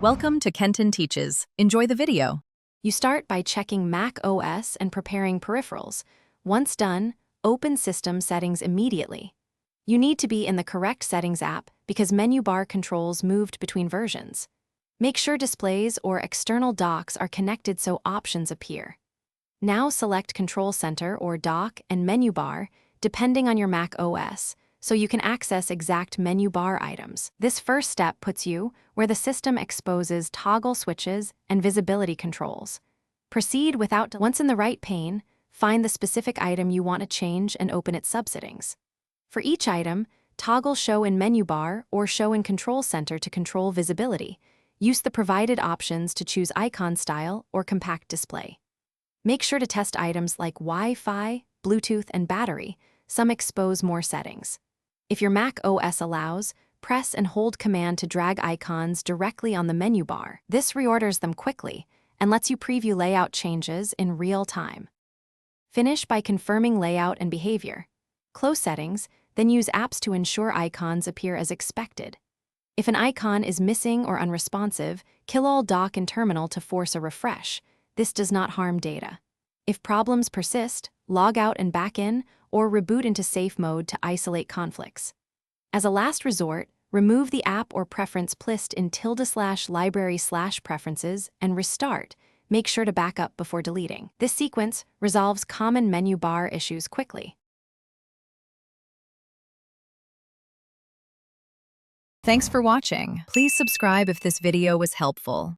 Welcome to Kenton Teaches. Enjoy the video. You start by checking Mac OS and preparing peripherals. Once done, open System Settings immediately. You need to be in the correct Settings app because menu bar controls moved between versions. Make sure displays or external docks are connected so options appear. Now select Control Center or Dock and Menu Bar, depending on your Mac OS, so you can access exact menu bar items. This first step puts you where the system exposes toggle switches and visibility controls. Proceed once in the right pane, find the specific item you want to change and open its subsettings. For each item, toggle Show in Menu Bar or Show in Control Center to control visibility. Use the provided options to choose icon style or compact display. Make sure to test items like Wi-Fi, Bluetooth, and battery. Some expose more settings. If your Mac OS allows, press and hold Command to drag icons directly on the menu bar. This reorders them quickly and lets you preview layout changes in real time. Finish by confirming layout and behavior. Close Settings, then use Apps to ensure icons appear as expected. If an icon is missing or unresponsive, kill all dock and terminal to force a refresh. This does not harm data. If problems persist, log out and back in, or reboot into safe mode to isolate conflicts. As a last resort, remove the app or preference list in /library/preferences and restart. Make sure to back up before deleting. This sequence resolves common menu bar issues quickly. Thanks for watching. Please subscribe if this video was helpful.